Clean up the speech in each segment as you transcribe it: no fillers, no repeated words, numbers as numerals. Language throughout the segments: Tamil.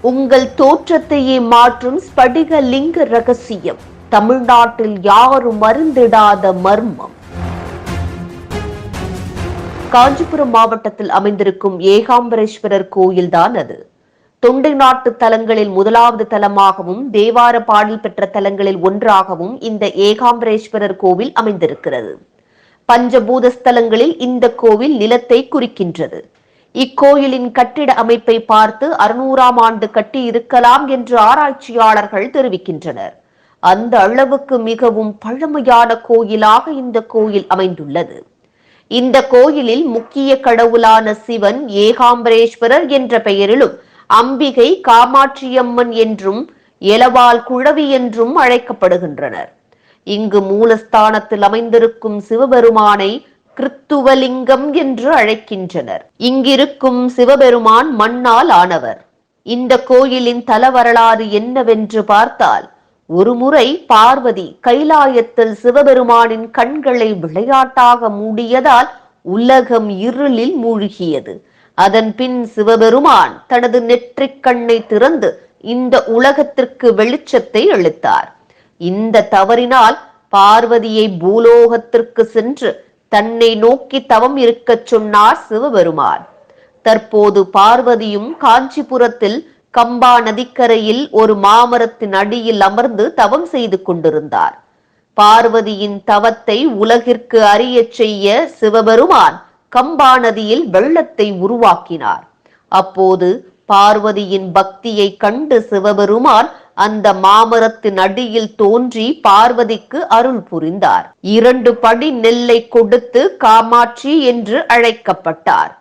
உங்கள் தோற்றத்தையே மாற்றும் ஸ்படிக லிங்க ரகசியம். தமிழ்நாட்டில் யாரும் அறிந்திடாத மர்மம். காஞ்சிபுரம் மாவட்டத்தில் அமைந்திருக்கும் ஏகாம்பரேஸ்வரர் கோயில்தான் அது. தொண்டை நாட்டு தலங்களில் முதலாவது தலமாகவும் தேவார பாடல் பெற்ற தலங்களில் ஒன்றாகவும் இந்த ஏகாம்பரேஸ்வரர் கோவில் அமைந்திருக்கிறது. பஞ்சபூத ஸ்தலங்களில் இந்த கோவில் நிலத்தை குறிக்கின்றது. இக்கோயிலின் கட்டிட அமைப்பை பார்த்து 600ஆம் ஆண்டு கட்டி இருக்கலாம் என்று ஆராய்ச்சியாளர்கள் தெரிவிக்கின்றனர். அந்த அளவுக்கு மிகவும் பழமையான கோயிலாக இந்த கோயில் அமைந்துள்ளது. இந்த கோயிலில் முக்கிய கடவுளான சிவன் ஏகாம்பரேஸ்வரர் என்ற பெயரிலும், அம்பிகை காமாட்சியம்மன் என்றும், எலவால் குழவி என்றும் அழைக்கப்படுகின்றனர். இங்கு மூலஸ்தானத்தில் அமைந்திருக்கும் சிவபெருமானை கிருத்துவலிங்கம் என்று அழைக்கின்றனர். இங்கிருக்கும் சிவபெருமான் மண்ணால் ஆனவர். இந்த கோயிலின் தல வரலாறு என்னவென்று பார்த்தால், ஒருமுறை பார்வதி கைலாயத்தில் சிவபெருமானின் கண்களை விளையாட்டாக மூடியதால் உலகம் இருளில் மூழ்கியது. அதன் பின் சிவபெருமான் தனது நெற்றிக் கண்ணை திறந்து இந்த உலகத்திற்கு வெளிச்சத்தை அளித்தார். இந்த தவறினால் பார்வதியை பூலோகத்திற்கு சென்று தன்னை நோக்கி தவம் இருக்கச் சொன்னார் சிவபெருமான். தற்போது பார்வதியும் காஞ்சிபுரத்தில் கம்பா நதிக்கரையில் ஒரு மாமரத்தின் அடியில் அமர்ந்து தவம் செய்து கொண்டிருந்தார். பார்வதியின் தவத்தை உலகிற்கு அறியச் செய்ய சிவபெருமான் கம்பா நதியில் வெள்ளத்தை உருவாக்கினார். அப்போது பார்வதியின் பக்தியை கண்டு சிவபெருமான் அந்த மாமரத்தின் அடியில் தோன்றி பார்வதிக்கு அருள் புரிந்தார். 2 படி நெல்லை கொடுத்து காமாட்சி என்று அழைக்கப்பட்டார்.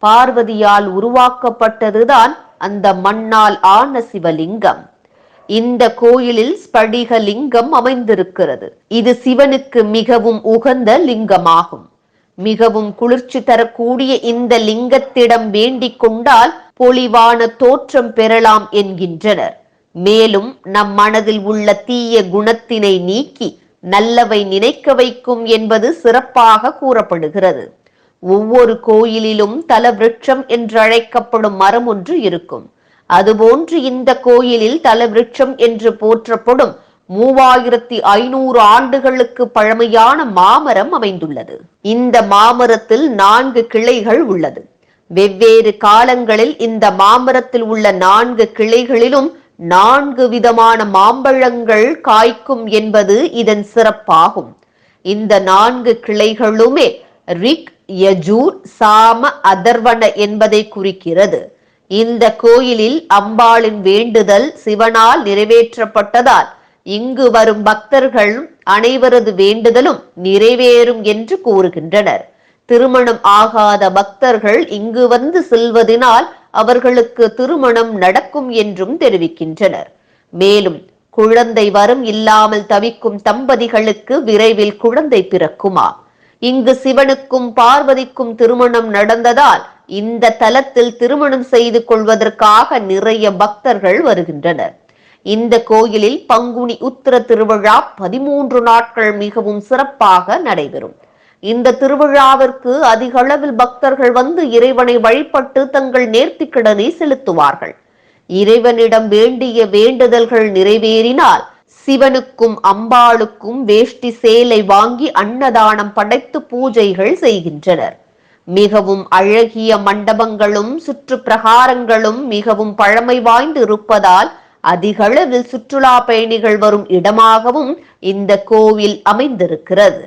பார்வதியால் உருவாக்கப்பட்டதுதான் அந்த மண்ணால் ஆன சிவலிங்கம். இந்த கோயிலில் ஸ்படிக லிங்கம் அமைந்திருக்கிறது. இது சிவனுக்கு மிகவும் உகந்த லிங்கமாகும். மிகவும் குளிர்ச்சி தரக்கூடிய இந்த லிங்கத்திடம் வேண்டிக் கொண்டால் பொலிவான தோற்றம் பெறலாம் என்கின்றனர். மேலும் நம் மனதில் உள்ள தீய குணத்தினை நீக்கி நல்லவை நினைக்க வைக்கும் என்பது சிறப்பாக கூறப்படுகிறது. ஒவ்வொரு கோயிலிலும் தல விருட்சம் என்று அழைக்கப்படும் மரம் ஒன்று இருக்கும். அதுபோன்று இந்த கோயிலில் தல விருட்சம் என்று போற்றப்படும் 3500 ஆண்டுகளுக்கு பழமையான மாமரம் அமைந்துள்ளது. இந்த மாமரத்தில் 4 கிளைகள் உள்ளது. வெவ்வேறு காலங்களில் இந்த மாமரத்தில் உள்ள 4 கிளைகளிலும் 4 விதமான மாம்பழங்கள் காய்க்கும் என்பது இதன் சிறப்பாகும். இந்த 4 கிளைகளுமே ரிக், யஜூர், சாம, அதர்வண என்பதை குறிக்கிறது. இந்த கோயிலில் அம்பாளின் வேண்டுதல் சிவனால் நிறைவேற்றப்பட்டதால் இங்கு வரும் பக்தர்கள் அனைவரது வேண்டுதலும் நிறைவேறும் என்று கூறுகின்றனர். திருமணம் ஆகாத பக்தர்கள் இங்கு வந்து செல்வதனால் அவர்களுக்கு திருமணம் நடக்கும் என்றும் தெரிவிக்கின்றனர். மேலும் குழந்தை வரம் இல்லாமல் தவிக்கும் தம்பதிகளுக்கு விரைவில் குழந்தை பிறக்குமா? இங்கு சிவனுக்கும் பார்வதிக்கும் திருமணம் நடந்ததால் இந்த தலத்தில் திருமணம் செய்து கொள்வதற்காக நிறைய பக்தர்கள் வருகின்றனர். இந்த கோயிலில் பங்குனி உத்திர திருவிழா 13 நாட்கள் மிகவும் சிறப்பாக நடைபெறும். இந்த திருவிழாவிற்கு அதிக அளவில் பக்தர்கள் வந்து இறைவனை வழிபட்டு தங்கள் நேர்த்திக்கடனை செலுத்துவார்கள். இறைவனிடம் வேண்டிய வேண்டுதல்கள் நிறைவேறினால் சிவனுக்கும் அம்பாளுக்கும் வேஷ்டி சேலை வாங்கி அன்னதானம் படைத்து பூஜைகள் செய்கின்றனர். மிகவும் அழகிய மண்டபங்களும் சுற்று பிரகாரங்களும் மிகவும் பழமை வாய்ந்து இருப்பதால் அதிக அளவில் சுற்றுலா பயணிகள் வரும் இடமாகவும் இந்த கோவில் அமைந்திருக்கிறது.